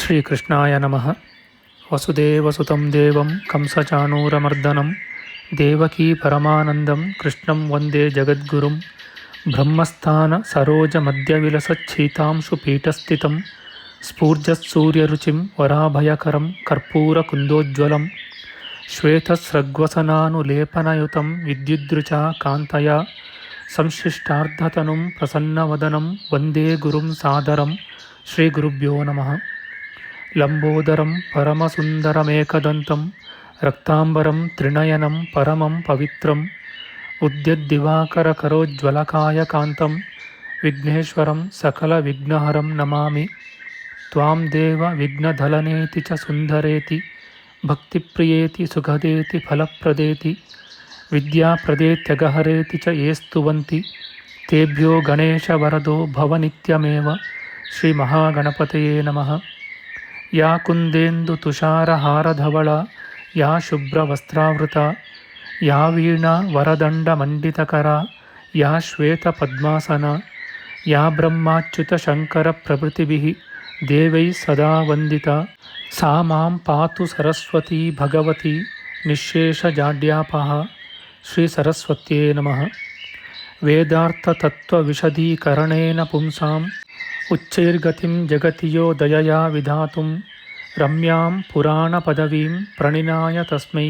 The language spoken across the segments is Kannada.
ಶ್ರೀಕೃಷ್ಣಾಯ ನಮಃ. ವಸುದೇವಸುತಂ ದೇವಂ ಕಂಸಚಾಣೂರಮರ್ದನಂ ದೇವಕೀ ಪರಮಾನಂದಂ ಕೃಷ್ಣಂ ವಂದೇ ಜಗದ್ಗುರುಂ. ಬ್ರಹ್ಮಸ್ಥಾನ ಸರೋಜ ಮಧ್ಯವಿಲಸಚ್ಛೀತಾಂಶು ಪೀಠಸ್ಥಿತಂ ಸ್ಫೂರ್ಜತ್ಸೂರ್ಯರುಚಿಂ ವರಾಭಯಕರಂ ಕರ್ಪೂರಕುಂದೋಜ್ವಲಂ ಶ್ವೇತಸ್ರಗ್ವಸನಾನುಲೇಪನಯುತಂ ವಿದ್ಯುದ್ರುಚಾ ಕಾಂತಯಾ ಸಂಶ್ಲಿಷ್ಟಾರ್ಧತನುಂ ಪ್ರಸನ್ನವದನಂ ವಂದೇ ಗುರುಂ ಸಾದರಂ. ಶ್ರೀಗುರುಭ್ಯೋ ನಮಃ. ಲಂಬೋದರಂ ಪರಮಸುಂದರಮೇಕದಂತಂ ರಕ್ತಾಂಬರಂ ತ್ರಿನಯನಂ ಪರಮಂ ಪವಿತ್ರಂ ಉದ್ಯದ್ದಿವಾಕರಕರೋಜ್ವಲಕಾಯಕಾಂತಂ ವಿಘ್ನೇಶ್ವರಂ ಸಕಲವಿಘ್ನಹರಂ ನಮಾಮಿ. ತ್ವಾಂ ದೇವ ವಿಘ್ನಧಲನೇತಿ ಚ ಸುಂದರೇತಿ ಭಕ್ತಿಪ್ರಿಯೇತಿ ಸುಖದೇತಿ ಫಲಪ್ರದೇತಿ ವಿದ್ಯಾಪ್ರದೇತ್ಯಗಹರೇತಿ ಚ ಯೇ ಸ್ತುವಂತಿ ತೇಭ್ಯೋ ಗಣೇಶವರದೋ ಭವನಿತ್ಯಮೇವ. ಶ್ರೀಮಹಾಗಣಪತಯೇ ನಮಃ. ಯಾ ಕುಂದೇಂದು ತುಷಾರಹಾರಧವಳ ಯಾ ಶುಭ್ರವಸ್ತ್ರಾವೃತ ಯಾ ವೀಣಾ ವರದಂಡಮಂಡಿತಕರ ಯಾ ಶ್ವೇತಪದ್ಮಾಸನ ಯಾ ಬ್ರಹ್ಮಾಚ್ಯುತಶಂಕರಪ್ರಭೃತಿಭಿಃ ದೇವೈಃ ಸದಾ ವಂದಿತಾ ಸಾ ಮಾಂ ಪಾತು ಸರಸ್ವತೀ ಭಗವತಿ ನಿಶ್ಶೇಷಜಾಡ್ಯಾಪಃ. ಶ್ರೀ ಸರಸ್ವತ್ಯೇ ನಮಃ. ವೇದಾರ್ಥತತ್ವವಿಶದೀಕರಣೇನ ಪುಂಸಾಂ ಉಚ್ಚೈರ್ಗತಿಂ ಜಗತಿ ಯೋ ದಯಯಾ ವಿಧಾತುಂ ರಮ್ಯಾಂ ಪುರಾಣಪದವೀಂ ಪ್ರಣಿನಾಯ ತಸ್ಮೈ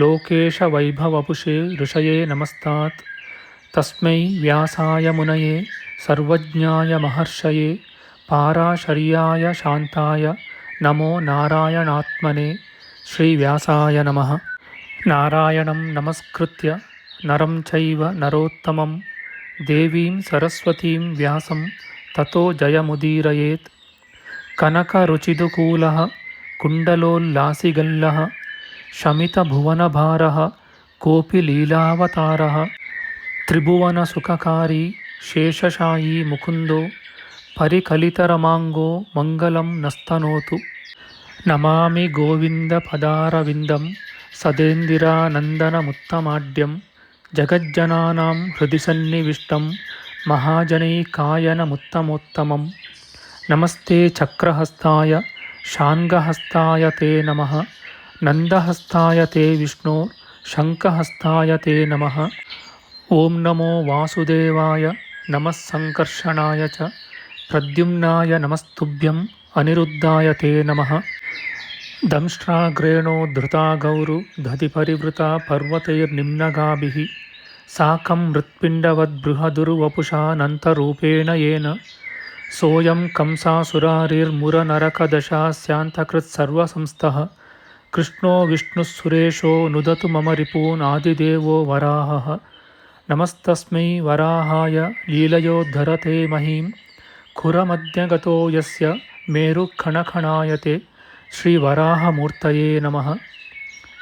ಲೋಕೇಶವೈಭವಪುಷೇ ಋಷಯೇ ನಮಸ್ತಾತ್. ತಸ್ಮೈ ವ್ಯಾಸಾಯ ಮುನಯೇ ಸರ್ವಜ್ಞಾಯ ಮಹರ್ಷಯೇ ಪಾರಾಶರ್ಯಾಯ ಶಾಂತಾಯ ನಮೋ ನಾರಾಯಣಾತ್ಮನೇ. ಶ್ರೀವ್ಯಾಸಾಯ ನಮಃ. ನಾರಾಯಣಂ ನಮಸ್ಕೃತ್ಯ ನರಂ ಚೈವ ನರೋತ್ತಮಂ ದೇವೀಂ ಸರಸ್ವತೀಂ ವ್ಯಾಸಂ ತತೋ ಜಯಮುದೀರಯೇತ್. ಕನಕರುಚಿದುಕೂಲಃ ಕುಂಡಲೋಲ್ಲಾಸಿಗಲ್ಲಃ ಶಮಿತಭುವನಭಾರಃ ಕೋಪಿ ಲೀಲಾವತಾರಃ ತ್ರಿಭುವನಸುಖಕಾರಿ ಶೇಷಶಾಯೀ ಮುಕುಂದೋ ಪರಿಕಲಿತರಮಾಂಗೋ ಮಂಗಲಂ ನಸ್ತನೋತು. ನಮಾಮಿ ಗೋವಿಂದಪದಾರವಿಂದಂ ಸದೇಂದಿರಾನಂದನಮುತ್ತಮಾಡ್ಯಂ ಜಗಜ್ಜನಾನಾಂ ಹೃದಿ ಸನ್ನಿವಿಷ್ಟಂ ಮಹಾಜನೈಕಾಯನಮುತ್ತಮೋತ್ತಮಂ. ನಮಸ್ತೆ ಚಕ್ರಹಸ್ತಾಯ ಶಾಂಗಹಸ್ತಾಯ ತೇ ನಮಃ. ನಂದಹಸ್ತಾಯ ತೇ ವಿಷ್ಣೋ ಶಂಖಹಸ್ತಾಯ ತೇ ನಮಃ. ಓಂ ನಮೋ ವಾಸುದೇವಾಯ ನಮಃ ಸಂಕರ್ಷಣಾಯ ಚ ಪ್ರದ್ಯುಮ್ನಾಯ ನಮಸ್ತುಭ್ಯಂ ಅನಿರುದ್ಧಾಯ ತೇ ನಮಃ. ದಂಷ್ಟ್ರಾಗ್ರೇಣೋ ಧೃತಾ ಗೌರು ದಧಿಪರಿವೃತಾ ಪರ್ವತೈರ್ನಿಮ್ನಗಾಭಿಃ ಸಾಕಂ ಮೃತ್ಪಿಂಡವದ್ಬೃಹದುರ್ವಪುಷಾನಂತರೂಪೇಣ ಯೇನ ಸೋಯಂ ಕಂಸಾಸುರಾರಿರ್ಮುರನರಕದಶಾಸ್ಯಾಂತಕೃತ್ಸರ್ವಸಂಸ್ಥಃ ಕೃಷ್ಣೋ ವಿಷ್ಣುಃಸುರೇಶೋ ನುದತು ಮಮ ರಿಪೂನ್ ಆದಿದೇವೋ ವರಾಹಃ. ನಮಸ್ತಸ್ಮೈ ವರಾಹಾಯ ಲೀಲಯೋದ್ಧರತೆ ಮಹೀಂ ಖುರಮಧ್ಯಗತೋ ಯಸ್ಯ ಮೇರುಖಣಖಣಾಯತೆ. ಶ್ರೀ ವರಾಹಮೂರ್ತಯೇ ನಮಃ.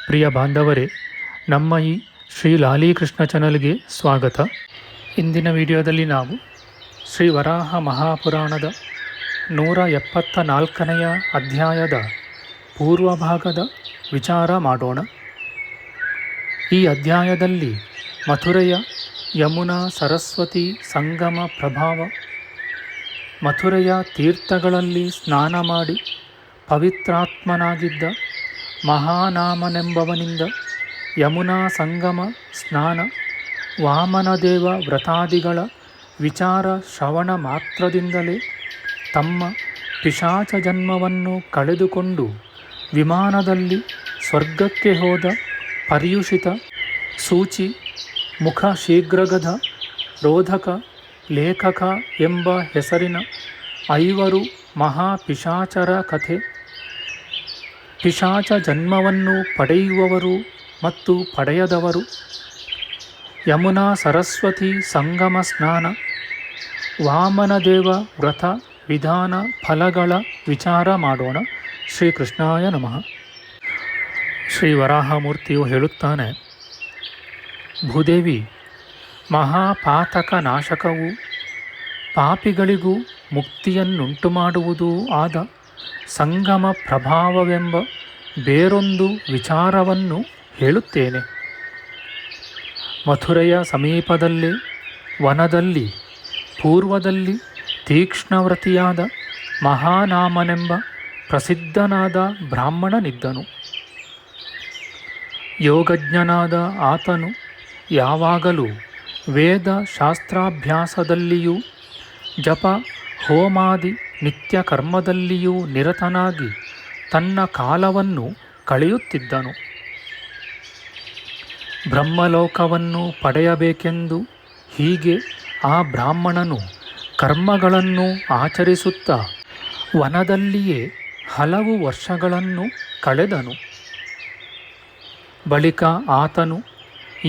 ಪ್ರಿಯ ಬಾಂಧವರೇ, ನಮ್ಮ ಈ ಶ್ರೀ ಲಾಲೀಕೃಷ್ಣ ಚಾನಲ್ಗೆ ಸ್ವಾಗತ. ಇಂದಿನ ವಿಡಿಯೋದಲ್ಲಿ ನಾವು ಶ್ರೀ ವರಾಹ ಮಹಾಪುರಾಣದ 174ನೆಯ ಅಧ್ಯಾಯದ ಪೂರ್ವಭಾಗದ ವಿಚಾರ ಮಾಡೋಣ. ಈ ಅಧ್ಯಾಯದಲ್ಲಿ ಮಥುರೆಯ ಯಮುನಾ ಸರಸ್ವತಿ ಸಂಗಮ ಪ್ರಭಾವ, ಮಥುರೆಯ ತೀರ್ಥಗಳಲ್ಲಿ ಸ್ನಾನ ಮಾಡಿ ಪವಿತ್ರಾತ್ಮನಾಗಿದ್ದ ಮಹಾನಾಮನೆಂಬವನಿಂದ ಯಮುನಾ ಸಂಗಮ ಸ್ನಾನ, ವಾಮನದೇವ ವ್ರತಾದಿಗಳ ವಿಚಾರ ಶ್ರವಣ ಮಾತ್ರದಿಂದಲೇ ತಮ್ಮ ಪಿಶಾಚ ಜನ್ಮವನ್ನು ಕಳೆದುಕೊಂಡು ವಿಮಾನದಲ್ಲಿ ಸ್ವರ್ಗಕ್ಕೆ ಹೋದ ಪರ್ಯುಷಿತ, ಸೂಚಿ, ಮುಖ ಶೀಘ್ರಗಧ, ರೋಧಕ, ಲೇಖಕ ಎಂಬ ಹೆಸರಿನ 5 ಮಹಾಪಿಶಾಚರ ಕಥೆ. ಪಿಶಾಚ ಜನ್ಮವನ್ನು ಪಡೆಯುವವರು ಮತ್ತು ಪಡೆಯದವರು, ಯಮುನಾ ಸರಸ್ವತಿ ಸಂಗಮ ಸ್ನಾನ, ವಾಮನದೇವ ವ್ರತ ವಿಧಾನ ಫಲಗಳ ವಿಚಾರ ಮಾಡೋಣ. ಶ್ರೀಕೃಷ್ಣಾಯ ನಮಃ. ಶ್ರೀ ವರಾಹಮೂರ್ತಿಯು ಹೇಳುತ್ತಾನೆ, ಭೂದೇವಿ, ಮಹಾಪಾತಕ ನಾಶಕವೂ ಪಾಪಿಗಳಿಗೂ ಮುಕ್ತಿಯನ್ನುಂಟು ಮಾಡುವುದೂ ಆದ ಸಂಗಮ ಪ್ರಭಾವವೆಂಬ ಬೇರೊಂದು ವಿಚಾರವನ್ನು ಹೇಳುತ್ತೇನೆ. ಮಥುರೆಯ ಸಮೀಪದಲ್ಲೇ ವನದಲ್ಲಿ ಪೂರ್ವದಲ್ಲಿ ತೀಕ್ಷ್ಣವ್ರತಿಯಾದ ಮಹಾನಾಮನೆಂಬ ಪ್ರಸಿದ್ಧನಾದ ಬ್ರಾಹ್ಮಣನಿದ್ದನು. ಯೋಗಜ್ಞನಾದ ಆತನು ಯಾವಾಗಲೂ ವೇದ ಶಾಸ್ತ್ರಾಭ್ಯಾಸದಲ್ಲಿಯೂ ಜಪ ಹೋಮಾದಿ ನಿತ್ಯ ಕರ್ಮದಲ್ಲಿಯೂ ನಿರತನಾಗಿ ತನ್ನ ಕಾಲವನ್ನು ಕಳೆಯುತ್ತಿದ್ದನು. ಬ್ರಹ್ಮಲೋಕವನ್ನು ಪಡೆಯಬೇಕೆಂದು ಹೀಗೆ ಆ ಬ್ರಾಹ್ಮಣನು ಕರ್ಮಗಳನ್ನು ಆಚರಿಸುತ್ತಾ ವನದಲ್ಲಿಯೇ ಹಲವು ವರ್ಷಗಳನ್ನು ಕಳೆದನು. ಬಳಿಕ ಆತನು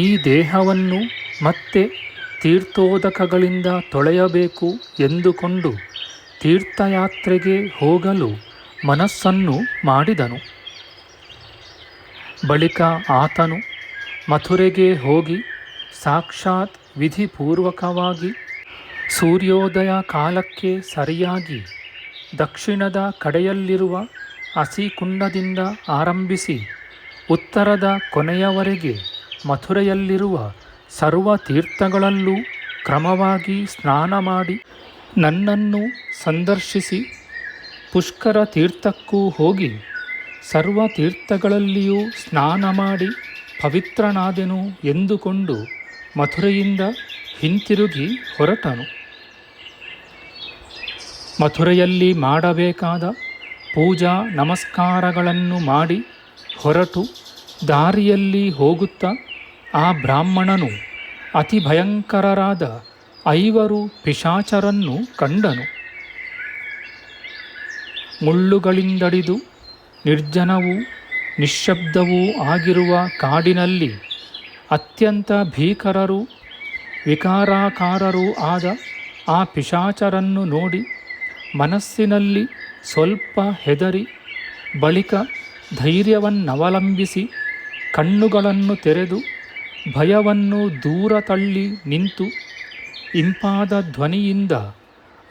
ಈ ದೇಹವನ್ನು ಮತ್ತೆ ತೀರ್ಥೋದಕಗಳಿಂದ ತೊಳೆಯಬೇಕು ಎಂದುಕೊಂಡು ತೀರ್ಥಯಾತ್ರೆಗೆ ಹೋಗಲು ಮನಸ್ಸನ್ನು ಮಾಡಿದನು. ಬಳಿಕ ಆತನು ಮಥುರೆಗೆ ಹೋಗಿ ಸಾಕ್ಷಾತ್ ವಿಧಿಪೂರ್ವಕವಾಗಿ ಸೂರ್ಯೋದಯ ಕಾಲಕ್ಕೆ ಸರಿಯಾಗಿ ದಕ್ಷಿಣದ ಕಡೆಯಲ್ಲಿರುವ ಅಸಿಕುಂಡದಿಂದ ಆರಂಭಿಸಿ ಉತ್ತರದ ಕೊನೆಯವರೆಗೆ ಮಥುರೆಯಲ್ಲಿರುವ ಸರ್ವ ತೀರ್ಥಗಳಲ್ಲೂ ಕ್ರಮವಾಗಿ ಸ್ನಾನ ಮಾಡಿ ನನ್ನನ್ನು ಸಂದರ್ಶಿಸಿ ಪುಷ್ಕರ ತೀರ್ಥಕ್ಕೂ ಹೋಗಿ ಸರ್ವ ತೀರ್ಥಗಳಲ್ಲಿಯೂ ಸ್ನಾನ ಮಾಡಿ ಪವಿತ್ರನಾದೆನು ಎಂದುಕೊಂಡು ಮಥುರೆಯಿಂದ ಹಿಂತಿರುಗಿ ಹೊರಟನು. ಮಥುರೆಯಲ್ಲಿ ಮಾಡಬೇಕಾದ ಪೂಜಾ ನಮಸ್ಕಾರಗಳನ್ನು ಮಾಡಿ ಹೊರಟು ದಾರಿಯಲ್ಲಿ ಹೋಗುತ್ತಾ ಆ ಬ್ರಾಹ್ಮಣನು ಅತಿ ಭಯಂಕರರಾದ 5 ಪಿಶಾಚರನ್ನು ಕಂಡನು. ಮುಳ್ಳುಗಳಿಂದಡಿದು ನಿರ್ಜನವೂ ನಿಶ್ಶಬ್ದವೂ ಆಗಿರುವ ಕಾಡಿನಲ್ಲಿ ಅತ್ಯಂತ ಭೀಕರರೂ ವಿಕಾರಾಕಾರರೂ ಆದ ಆ ಪಿಶಾಚರನ್ನು ನೋಡಿ ಮನಸ್ಸಿನಲ್ಲಿ ಸ್ವಲ್ಪ ಹೆದರಿ ಬಳಿಕ ಧೈರ್ಯವನ್ನವಲಂಬಿಸಿ ಕಣ್ಣುಗಳನ್ನು ತೆರೆದು ಭಯವನ್ನು ದೂರ ತಳ್ಳಿ ನಿಂತು ಇಂಪಾದ ಧ್ವನಿಯಿಂದ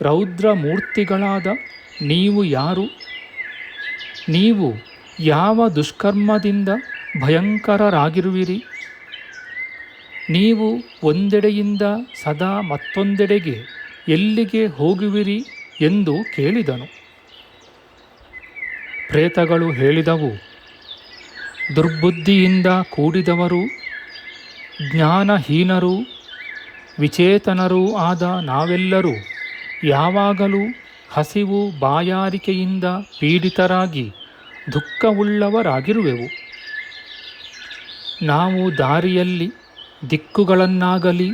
ರೌದ್ರಮೂರ್ತಿಗಳಾದ ನೀವು ಯಾರು? ನೀವು ಯಾವ ದುಷ್ಕರ್ಮದಿಂದ ಭಯಂಕರರಾಗಿರುವಿರಿ? ನೀವು ಒಂದೆಡೆಯಿಂದ ಸದಾ ಮತ್ತೊಂದೆಡೆಗೆ ಎಲ್ಲಿಗೆ ಹೋಗುವಿರಿ ಎಂದು ಕೇಳಿದನು. ಪ್ರೇತಗಳು ಹೇಳಿದವು, ದುರ್ಬುದ್ಧಿಯಿಂದ ಕೂಡಿದವರು ಜ್ಞಾನಹೀನರೂ ವಿಚೇತನರೂ ಆದ ನಾವೆಲ್ಲರೂ ಯಾವಾಗಲೂ ಹಸಿವು ಬಾಯಾರಿಕೆಯಿಂದ ಪೀಡಿತರಾಗಿ ದುಃಖವುಳ್ಳವರಾಗಿರುವೆವು. ನಾವು ದಾರಿಯಲ್ಲಿ ದಿಕ್ಕುಗಳನ್ನಾಗಲಿ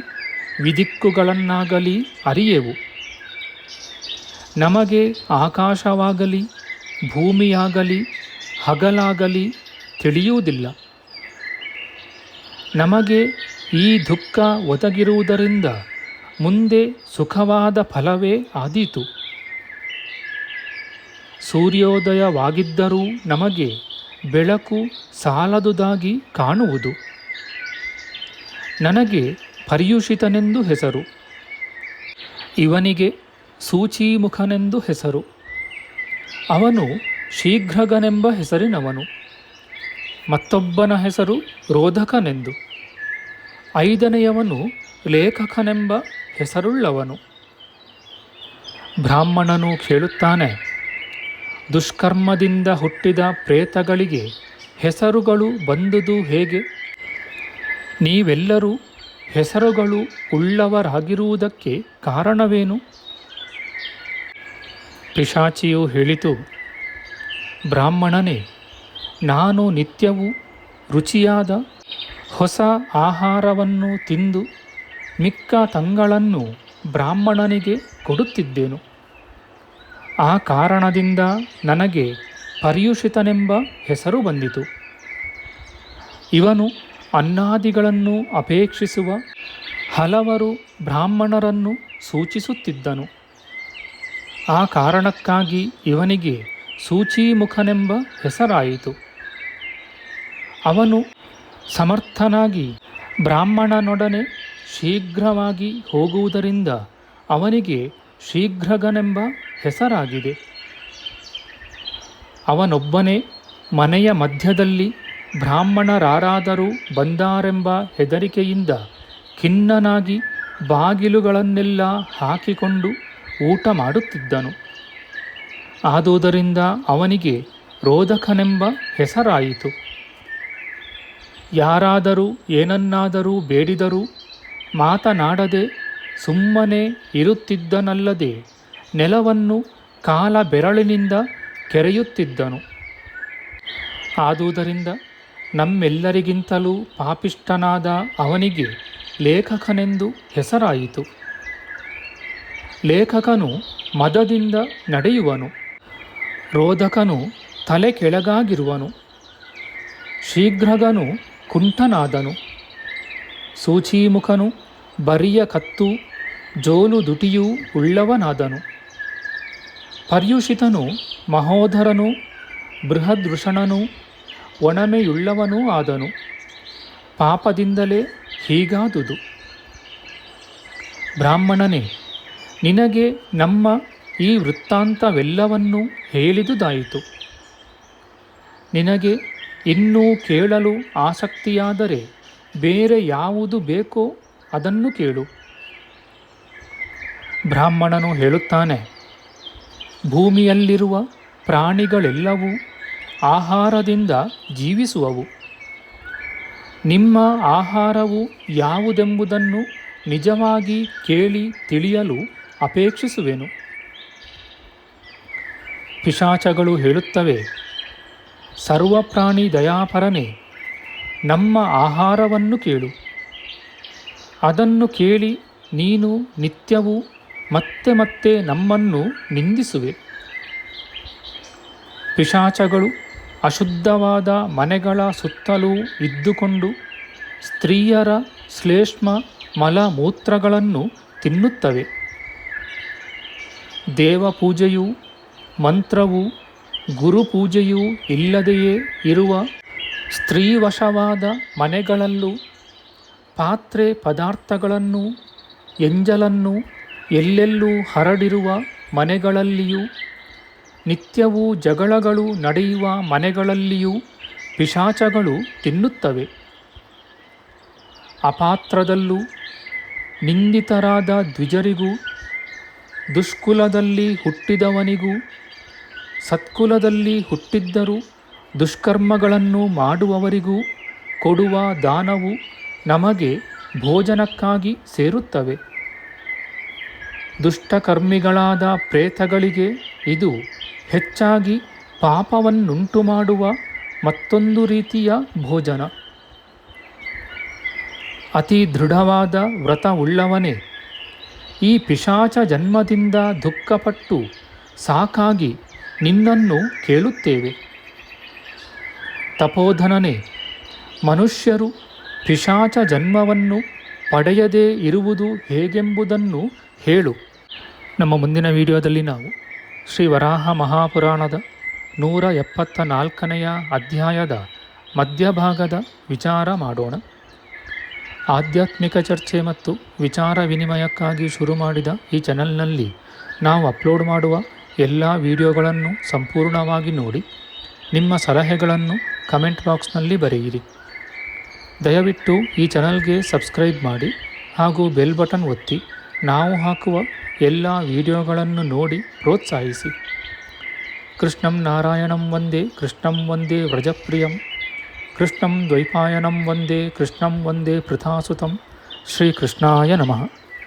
ವಿದಿಕ್ಕುಗಳನ್ನಾಗಲಿ ಅರಿಯೆವು. ನಮಗೆ ಆಕಾಶವಾಗಲಿ ಭೂಮಿಯಾಗಲಿ ಹಗಲಾಗಲಿ ತಿಳಿಯುವುದಿಲ್ಲ. ನಮಗೆ ಈ ದುಃಖ ಒದಗಿರುವುದರಿಂದ ಮುಂದೆ ಸುಖವಾದ ಫಲವೇ ಆದೀತು. ಸೂರ್ಯೋದಯವಾಗಿದ್ದರೂ ನಮಗೆ ಬೆಳಕು ಸಾಲದುದಾಗಿ ಕಾಣುವುದು. ನನಗೆ ಪರ್ಯುಷಿತನೆಂದು ಹೆಸರು, ಇವನಿಗೆ ಸೂಚೀಮುಖನೆಂದು ಹೆಸರು. ಅವನು ಶೀಘ್ರಗನೆಂಬ ಹೆಸರಿನವನು. ಮತ್ತೊಬ್ಬನ ಹೆಸರು ರೋಧಕನೆಂದು. 5ನೆಯವನು ಲೇಖಕನೆಂಬ ಹೆಸರುಳ್ಳವನು. ಬ್ರಾಹ್ಮಣನು ಕೇಳುತ್ತಾನೆ, ದುಷ್ಕರ್ಮದಿಂದ ಹುಟ್ಟಿದ ಪ್ರೇತಗಳಿಗೆ ಹೆಸರುಗಳು ಬಂದುದು ಹೇಗೆ? ನೀವೆಲ್ಲರೂ ಹೆಸರುಗಳು ಉಳ್ಳವರಾಗಿರುವುದಕ್ಕೆ ಕಾರಣವೇನು? ಪಿಶಾಚಿಯು ಹೇಳಿತು, ಬ್ರಾಹ್ಮಣನೇ, ನಾನು ನಿತ್ಯವೂ ರುಚಿಯಾದ ಹೊಸ ಆಹಾರವನ್ನು ತಿಂದು ಮಿಕ್ಕ ತಂಗಳನ್ನು ಬ್ರಾಹ್ಮಣನಿಗೆ ಕೊಡುತ್ತಿದ್ದೆನು. ಆ ಕಾರಣದಿಂದ ನನಗೆ ಪರ್ಯುಷಿತನೆಂಬ ಹೆಸರು ಬಂದಿತು. ಇವನು ಅನ್ನಾದಿಗಳನ್ನು ಅಪೇಕ್ಷಿಸುವ ಹಲವರು ಬ್ರಾಹ್ಮಣರನ್ನು ಸೂಚಿಸುತ್ತಿದ್ದನು. ಆ ಕಾರಣಕ್ಕಾಗಿ ಇವನಿಗೆ ಸೂಚೀಮುಖನೆಂಬ ಹೆಸರಾಯಿತು. ಅವನು ಸಮರ್ಥನಾಗಿ ಬ್ರಾಹ್ಮಣನೊಡನೆ ಶೀಘ್ರವಾಗಿ ಹೋಗುವುದರಿಂದ ಅವನಿಗೆ ಶೀಘ್ರಗನೆಂಬ ಹೆಸರಾಗಿದೆ. ಅವನೊಬ್ಬನೇ ಮನೆಯ ಮಧ್ಯದಲ್ಲಿ ಬ್ರಾಹ್ಮಣರಾರಾದರೂ ಬಂದಾರೆಂಬ ಹೆದರಿಕೆಯಿಂದ ಖಿನ್ನನಾಗಿ ಬಾಗಿಲುಗಳನ್ನೆಲ್ಲ ಹಾಕಿಕೊಂಡು ಊಟ ಮಾಡುತ್ತಿದ್ದನು. ಆದುದರಿಂದ ಅವನಿಗೆ ರೋದಕನೆಂಬ ಹೆಸರಾಯಿತು. ಯಾರಾದರೂ ಏನನ್ನಾದರೂ ಬೇಡಿದರೂ ಮಾತನಾಡದೆ ಸುಮ್ಮನೆ ಇರುತ್ತಿದ್ದನಲ್ಲದೆ ನೆಲವನ್ನು ಕಾಲ ಬೆರಳಿನಿಂದ ಕೆರೆಯುತ್ತಿದ್ದನು. ಆದುದರಿಂದ ನಮ್ಮೆಲ್ಲರಿಗಿಂತಲೂ ಪಾಪಿಷ್ಠನಾದ ಅವನಿಗೆ ಲೇಖಕನೆಂದು ಹೆಸರಾಯಿತು. ಲೇಖಕನು ಮದದಿಂದ ನಡೆಯುವನು, ರೋದಕನು ತಲೆ ಕೆಳಗಾಗಿರುವನು, ಶೀಘ್ರಗನು ಕುಂಟನಾದನು, ಸೂಚೀಮುಖನು ಬರಿಯ ಕತ್ತು ಜೋಲು ದುಟಿಯೂ ಉಳ್ಳವನಾದನು. ಪರ್ಯುಷಿತನು ಮಹೋದರನು ಬೃಹದೃಷಣನು ಒಣಮೆಯುಳ್ಳವನೂ ಆದನು. ಪಾಪದಿಂದಲೇ ಹೀಗಾದುದು. ಬ್ರಾಹ್ಮಣನೇ, ನಿನಗೆ ನಮ್ಮ ಈ ವೃತ್ತಾಂತವೆಲ್ಲವನ್ನೂ ಹೇಳಿದುದಾಯಿತು. ನಿನಗೆ ಇನ್ನೂ ಕೇಳಲು ಆಸಕ್ತಿಯಾದರೆ ಬೇರೆ ಯಾವುದು ಬೇಕೋ ಅದನ್ನು ಕೇಳು. ಬ್ರಾಹ್ಮಣನು ಹೇಳುತ್ತಾನೆ, ಭೂಮಿಯಲ್ಲಿರುವ ಪ್ರಾಣಿಗಳೆಲ್ಲವೂ ಆಹಾರದಿಂದ ಜೀವಿಸುವವು. ನಿಮ್ಮ ಆಹಾರವು ಯಾವುದೆಂಬುದನ್ನು ನಿಜವಾಗಿ ಕೇಳಿ ತಿಳಿಯಲು ಅಪೇಕ್ಷಿಸುವೆನು. ಪಿಶಾಚಗಳು ಹೇಳುತ್ತವೆ, ಸರ್ವಪ್ರಾಣಿ ದಯಾಪರನೇ, ನಮ್ಮ ಆಹಾರವನ್ನು ಕೇಳು. ಅದನ್ನು ಕೇಳಿ ನೀನು ನಿತ್ಯವೂ ಮತ್ತೆ ಮತ್ತೆ ನಮ್ಮನ್ನು ನಿಂದಿಸುವೆ. ಪಿಶಾಚಗಳು ಅಶುದ್ಧವಾದ ಮನೆಗಳ ಸುತ್ತಲೂ ಇದ್ದುಕೊಂಡು ಸ್ತ್ರೀಯರ ಶ್ಲೇಷ್ಮ ಮಲಮೂತ್ರಗಳನ್ನು ತಿನ್ನುತ್ತವೆ. ದೇವಪೂಜೆಯೂ ಮಂತ್ರವೂ ಗುರುಪೂಜೆಯೂ ಇಲ್ಲದೆಯೇ ಇರುವ ಸ್ತ್ರೀವಶವಾದ ಮನೆಗಳಲ್ಲೂ ಪಾತ್ರೆ ಪದಾರ್ಥಗಳನ್ನು ಎಂಜಲನ್ನು ಎಲ್ಲೆಲ್ಲೂ ಹರಡಿರುವ ಮನೆಗಳಲ್ಲಿಯೂ ನಿತ್ಯವೂ ಜಗಳಗಳು ನಡೆಯುವ ಮನೆಗಳಲ್ಲಿಯೂ ಪಿಶಾಚಗಳು ತಿನ್ನುತ್ತವೆ. ಅಪಾತ್ರದಲ್ಲೂ ನಿಂದಿತರಾದ ದ್ವಿಜರಿಗೂ ದುಷ್ಕುಲದಲ್ಲಿ ಹುಟ್ಟಿದವನಿಗೂ ಸತ್ಕುಲದಲ್ಲಿ ಹುಟ್ಟಿದ್ದರೂ ದುಷ್ಕರ್ಮಗಳನ್ನು ಮಾಡುವವರಿಗೂ ಕೊಡುವ ದಾನವು ನಮಗೆ ಭೋಜನಕ್ಕಾಗಿ ಸೇರುತ್ತವೆ. ದುಷ್ಟಕರ್ಮಿಗಳಾದ ಪ್ರೇತಗಳಿಗೆ ಇದು ಹೆಚ್ಚಾಗಿ ಪಾಪವನ್ನುಂಟು ಮಾಡುವ ಮತ್ತೊಂದು ರೀತಿಯ ಭೋಜನ. ಅತಿ ದೃಢವಾದ ವ್ರತವುಳ್ಳವನೇ, ಈ ಪಿಶಾಚ ಜನ್ಮದಿಂದ ದುಃಖಪಟ್ಟು ಸಾಕಾಗಿ ನಿನ್ನನ್ನು ಕೇಳುತ್ತೇವೆ. ತಪೋಧನನೇ, ಮನುಷ್ಯರು ಪಿಶಾಚ ಜನ್ಮವನ್ನು ಪಡೆಯದೇ ಇರುವುದು ಹೇಗೆಂಬುದನ್ನು ಹೇಳು. ನಮ್ಮ ಮುಂದಿನ ವಿಡಿಯೋದಲ್ಲಿ ನಾವು ಶ್ರೀ ವರಾಹ ಮಹಾಪುರಾಣದ 174ನೆಯ ಅಧ್ಯಾಯದ ಮಧ್ಯಭಾಗದ ವಿಚಾರ ಮಾಡೋಣ. ಆಧ್ಯಾತ್ಮಿಕ ಚರ್ಚೆ ಮತ್ತು ವಿಚಾರ ವಿನಿಮಯಕ್ಕಾಗಿ ಶುರು ಮಾಡಿದ ಈ ಚಾನೆಲ್ನಲ್ಲಿ ನಾವು ಅಪ್ಲೋಡ್ ಮಾಡುವ ಎಲ್ಲ ವಿಡಿಯೋಗಳನ್ನು ಸಂಪೂರ್ಣವಾಗಿ ನೋಡಿ ನಿಮ್ಮ ಸಲಹೆಗಳನ್ನು ಕಮೆಂಟ್ ಬಾಕ್ಸ್ನಲ್ಲಿ ಬರೆಯಿರಿ. ದಯವಿಟ್ಟು ಈ ಚಾನಲ್ಗೆ ಸಬ್ಸ್ಕ್ರೈಬ್ ಮಾಡಿ ಹಾಗೂ ಬೆಲ್ ಬಟನ್ ಒತ್ತಿ ನಾವು ಹಾಕುವ ಎಲ್ಲ ವಿಡಿಯೋಗಳನ್ನು ನೋಡಿ ಪ್ರೋತ್ಸಾಹಿಸಿ. ಕೃಷ್ಣಂ ನಾರಾಯಣಂ ವಂದೇ ಕೃಷ್ಣಂ ವಂದೇ ವ್ರಜಪ್ರಿಯಂ ಕೃಷ್ಣಂ ದ್ವೈಪಾಯನಂ ವಂದೇ ಕೃಷ್ಣಂ ವಂದೇ ಪೃಥಾಸುತಂ. ಶ್ರೀಕೃಷ್ಣಾಯ ನಮಃ.